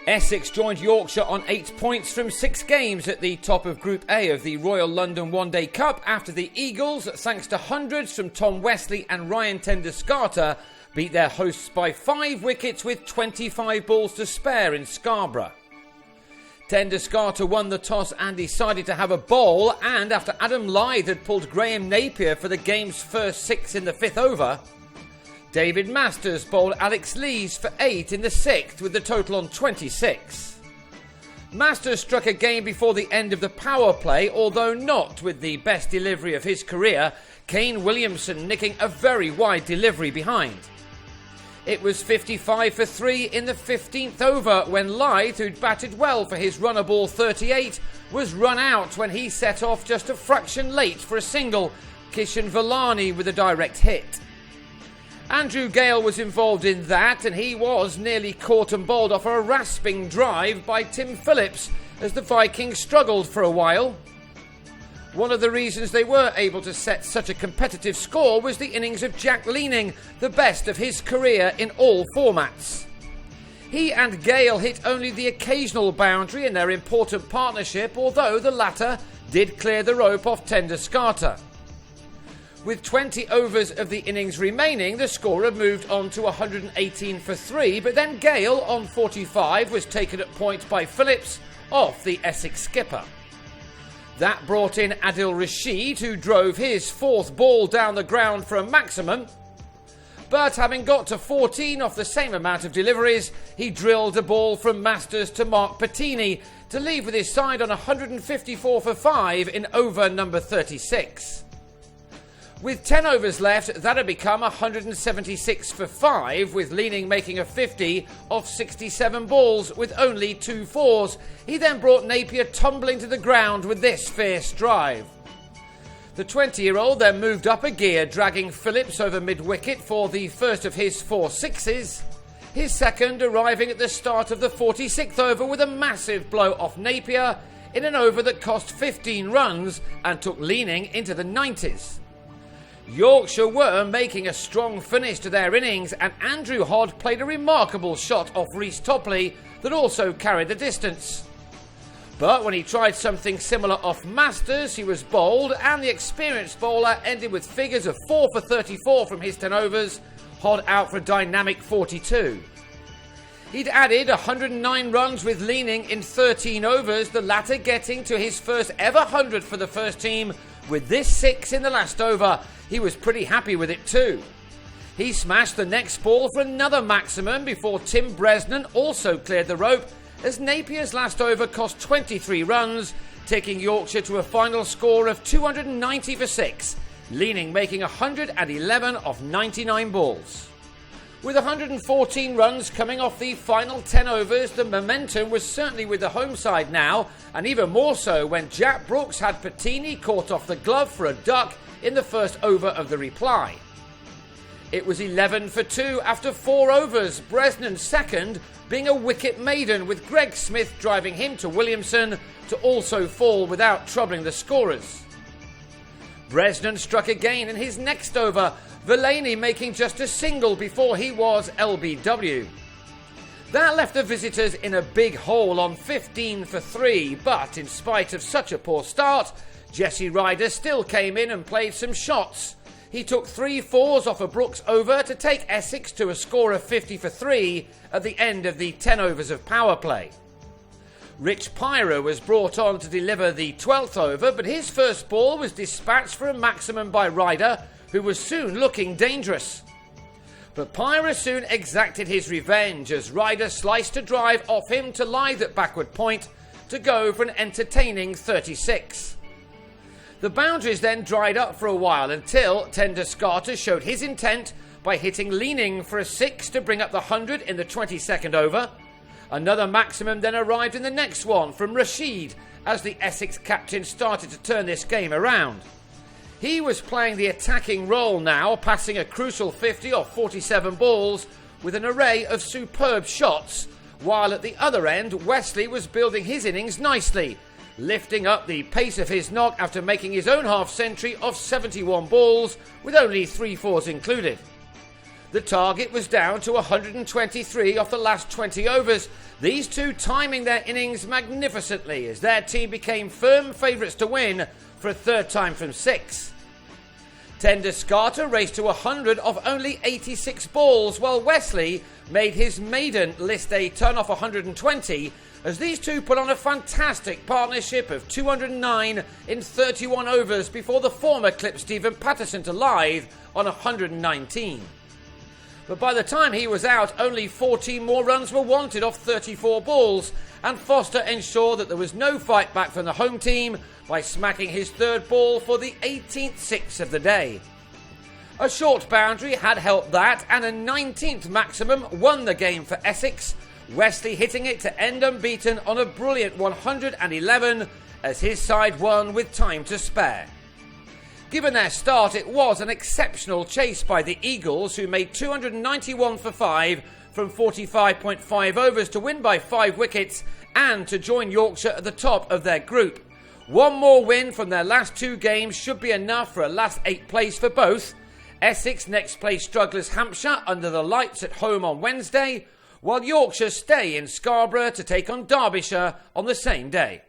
Essex joined Yorkshire on 8 points from 6 games at the top of Group A of the Royal London One Day Cup after the Eagles, thanks to hundreds from Tom Wesley and Ryan Tender-Scarter, beat their hosts by 5 wickets with 25 balls to spare in Scarborough. Tender-Scarter won the toss and decided to have a bowl, and after Adam Lyth had pulled Graham Napier for the game's first 6 in the 5th over, David Masters bowled Alex Lees for 8 in the 6th with the total on 26. Masters struck again before the end of the power play, although not with the best delivery of his career, Kane Williamson nicking a very wide delivery behind. It was 55 for 3 in the 15th over when Lyth, who'd batted well for his runner ball 38, was run out when he set off just a fraction late for a single, Kishan Villani with a direct hit. Andrew Gale was involved in that, and he was nearly caught and bowled off a rasping drive by Tim Phillips as the Vikings struggled for a while. One of the reasons they were able to set such a competitive score was the innings of Jack Leaning, the best of his career in all formats. He and Gale hit only the occasional boundary in their important partnership, although the latter did clear the rope off Tender-Scarter. With 20 overs of the innings remaining, the scorer moved on to 118 for 3, but then Gale, on 45, was taken at point by Phillips off the Essex skipper. That brought in Adil Rashid, who drove his 4th ball down the ground for a maximum. But having got to 14 off the same amount of deliveries, he drilled a ball from Masters to Mark Patini to leave with his side on 154 for 5 in over number 36. With 10 overs left, that had become 176 for 5, with Leaning making a 50 off 67 balls with only 2 fours. He then brought Napier tumbling to the ground with this fierce drive. The 20-year-old then moved up a gear, dragging Phillips over mid-wicket for the first of his 4 sixes. His second arriving at the start of the 46th over with a massive blow off Napier in an over that cost 15 runs and took Leaning into the 90s. Yorkshire were making a strong finish to their innings, and Andrew Hodd played a remarkable shot off Reece Topley that also carried the distance. But when he tried something similar off Masters, he was bowled, and the experienced bowler ended with figures of 4 for 34 from his 10 overs, Hodd out for a dynamic 42. He'd added 109 runs with Leaning in 13 overs, the latter getting to his first ever 100 for the first team with this 6 in the last over. He was pretty happy with it too. He smashed the next ball for another maximum before Tim Bresnan also cleared the rope, as Napier's last over cost 23 runs, taking Yorkshire to a final score of 290 for 6, Leaning making 111 of 99 balls. With 114 runs coming off the final 10 overs, the momentum was certainly with the home side now, and even more so when Jack Brooks had Patini caught off the glove for a duck in the first over of the reply. It was 11 for 2 after 4 overs, Bresnan's second being a wicket maiden, with Greg Smith driving him to Williamson to also fall without troubling the scorers. Bresnan struck again in his next over, Villani making just a single before he was LBW. That left the visitors in a big hole on 15 for 3, but in spite of such a poor start, Jesse Ryder still came in and played some shots. He took 3 fours off a Brooks over to take Essex to a score of 50 for 3 at the end of the 10 overs of power play. Rich Pyra was brought on to deliver the 12th over, but his first ball was dispatched for a maximum by Ryder, who was soon looking dangerous. But Pyra soon exacted his revenge as Ryder sliced a drive off him to Lyth at backward point to go for an entertaining 36. The boundaries then dried up for a while until Tender-Scarter showed his intent by hitting Leaning for a 6 to bring up the 100 in the 22nd over. Another maximum then arrived in the next one from Rashid as the Essex captain started to turn this game around. He was playing the attacking role now, passing a crucial 50 off 47 balls with an array of superb shots, while at the other end Wesley was building his innings nicely, lifting up the pace of his knock after making his own half-century of 71 balls with only 3 fours included. The target was down to 123 off the last 20 overs, these two timing their innings magnificently as their team became firm favourites to win for a third time from 6. Tender Scarter raced to 100 off only 86 balls, while Wesley made his maiden list A ton off 120, as these two put on a fantastic partnership of 209 in 31 overs before the former clipped Stephen Patterson to live on 119. But by the time he was out, only 14 more runs were wanted off 34 balls, and Foster ensured that there was no fight back from the home team by smacking his third ball for the 18th six of the day. A short boundary had helped that, and a 19th maximum won the game for Essex, Wesley hitting it to end unbeaten on a brilliant 111 as his side won with time to spare. Given their start, it was an exceptional chase by the Eagles, who made 291 for 5 from 45.5 overs to win by 5 wickets and to join Yorkshire at the top of their group. One more win from their last 2 games should be enough for a last 8 place for both. Essex next play strugglers Hampshire under the lights at home on Wednesday, while Yorkshire stay in Scarborough to take on Derbyshire on the same day.